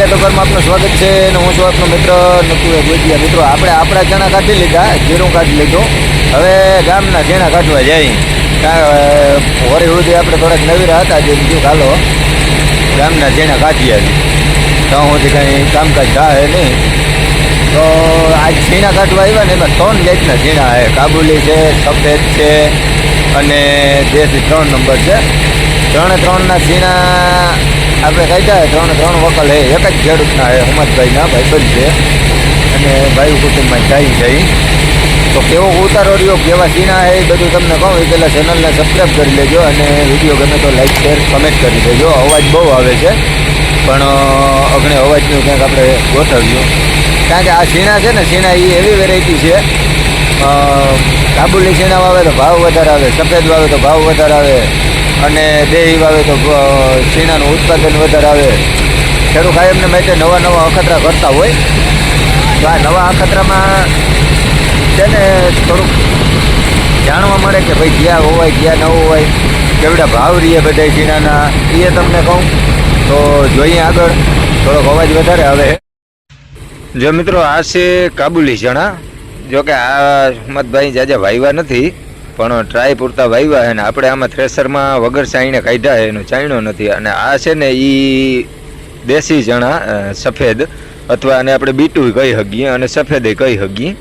ગોજિયા ટોકરમાં આપનું સ્વાગત છે અને હું છું આપનો મિત્ર નકુએ ગોજિયા. મિત્રો આપણે આપણા ચણા કાઢી લીધા, જીરું કાઢી લીધું. હવે ગામના ચણા કાઢવા જાય. હોળી સુધી આપણે થોડાક નવીરા હતા, જે બીજું હાલો ગામના ચણા કાઢી આવી. તો સુધી કંઈ કામકાજ થાય નહીં. તો આજ ઝીણા કાઢવા આવ્યા ને એમાં 3 જાતના ઝીણા છે. કાબુલી છે, સફેદ છે અને દેશી 3 નંબર છે. 3ના ઝીણા આપણે કાઢ્યા. 3 વકલ છે, એક જ ખેડૂતના છે, હિંમતભાઈના ભાઈબંધ છે અને ભાઈ કુટુંબમાં જાય. તો કેવો ઉતારો રહ્યો, કેવા ઝીણા છે એ બધું તમને કહું. એ પહેલાં ચેનલને સબસ્ક્રાઈબ કરી લેજો અને વિડીયો ગમે તો લાઈક શેર કમેન્ટ કરી દેજો. અવાજ બહુ આવે છે પણ અગણે અવાજનું ક્યાંક આપણે ગોઠવ્યું, કારણ કે આ ઝીણા છે ને, ઝીણા એ એવી વેરાયટી છે. કાબુલી ઝીણા વાવે તો ભાવ વધારે આવે, સફેદ વાવે તો ભાવ વધારે આવે અને દેહી વાવે તો ઝીણાનું ઉત્પાદન વધારે આવે. ખેડૂત કાયમને માટે નવા અખતરા કરતા હોય. તો આ નવા અખતરામાં છે ને થોડુંક જાણવા મળે કે ભાઈ ક્યાં હોવાય ક્યાં ન હોવાય, કેવડા ભાવ રહીએ બધા ઝીણાના એ તમને કહું. તો જોઈએ આગળ, થોડોક અવાજ વધારે આવે. જો મિત્રો, આ છે કાબુલી ચણા. જો કે આ હિંમતભાઈ જાજા વાવ્યા નથી પણ ટ્રાય પૂરતા વાવ્યા છે ને આપણે આમાં થ્રેસરમાં વગર ચાઈને કાઢ્યા છે, એનો ચાઈણો નથી. અને આ છે ને એ દેશી ચણા સફેદ, અથવા આને આપણે બીટું કહી શકીએ અને સફેદ કહી શકીએ.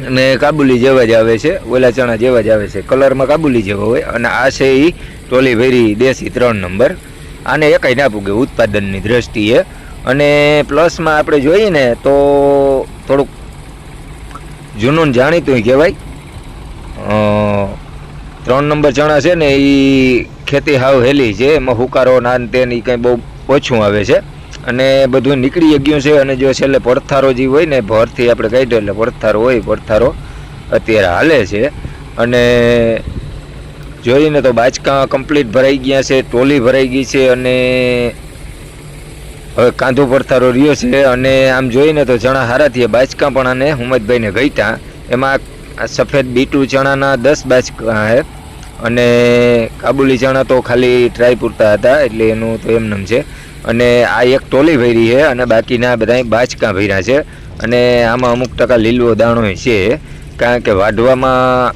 અને કાબુલી જેવા જ આવે છે, ઓલા ચણા જેવા જ આવે છે, કલરમાં કાબુલી જેવો હોય. અને આ છે એ ટોલી ભેરી દેશી 3 નંબર. આને એકાઈ ના પૂગે ઉત્પાદનની દ્રષ્ટિએ. અને પ્લસમાં આપણે જોઈએ ને તો થોડુંક જૂનું જાણીતું કહેવાય. 3 નંબર ચણા છે ને એ ખેતી હાવ હેલી છે, એમાં હુકારો નાન તેન એ કંઈ બહુ ઓછું આવે છે અને બધું નીકળી ગયું છે. અને જો છેલ્લે પડથારો જે હોય ને, ભરથી આપણે કાઢ્યો એટલે પડથારો હોય, પડથારો અત્યારે હાલે છે. અને જોઈને તો બાચકા કમ્પ્લીટ ભરાઈ ગયા છે, ટોલી ભરાઈ ગઈ છે અને હવે કાંધો પડથારો રહ્યો છે. અને આમ જોઈને તો ચણા હારા થયા. બાચકા પણ આને હિંમતભાઈને ગઈટા. એમાં સફેદ બીટું ચણાના 10 બાચકા છે અને કાબુલી ચણા તો ખાલી ટ્રાય પૂરતા હતા એટલે એનું તો એમનેમ છે. અને આ એક ટોલી ભરી છે અને બાકીના બધા બાચકા ભર્યા છે. અને આમાં અમુક ટકા લીલો દાણો છે, કારણ કે વાઢવામાં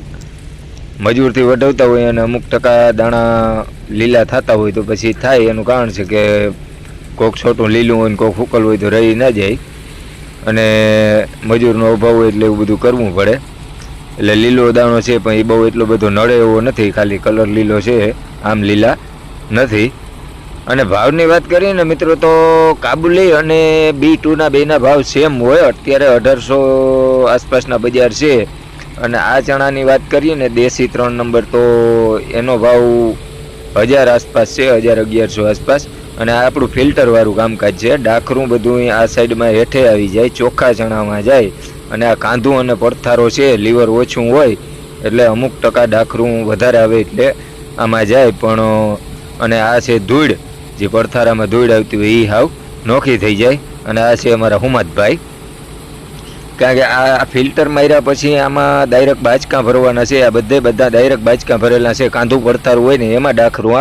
મજૂરથી વઢવતા હોય અને અમુક ટકા દાણા લીલા થતા હોય તો પછી થાય. એનું કારણ છે કે કોક છોટું લીલું હોય ને કોક ફૂકલ હોય તો રહી ના જાય અને મજૂરનો અભાવ હોય એટલે એવું બધું કરવું પડે. એટલે લીલો દાણો છે પણ એ બહુ એટલો બધો નડે એવો નથી, ખાલી કલર લીલો છે, આમ લીલા નથી. અને ભાવની વાત કરીએ ને મિત્રો તો કાબુલી અને B2ના બેના ભાવ સેમ હોય. અત્યારે 1800 આસપાસના બજાર છે. અને આ ચણાની વાત કરીએ ને દેશી 3 નંબર તો એનો ભાવ 1000 આસપાસ છે, 1000-1100 આસપાસ. અને આ આપણું ફિલ્ટરવાળું કામકાજ છે. ડાખરું બધું આ સાઈડમાં હેઠે આવી જાય, ચોખ્ખા ચણામાં જાય. અને આ કાંધું અને પડથારો છે, લીવર ઓછું હોય એટલે અમુક ટકા ડાખરું વધારે આવે એટલે આમાં જાય. પણ અને આ છે ધૂળ, જે પડથારામાં ધૂળ આવતી હોય એ હાવ નોખી થઈ જાય. અને આ છે અમારા હિંમતભાઈ, કારણ કે આ ફિલ્ટર માર્યા પછી આમાં ડાયરેક્ટ બાચકા ભરવાના છે. આ બધા ડાયરેક્ટ બાચકા ભરેલા છે. કાંધું પડથારું હોય ને એમાં ડાખરું આવે.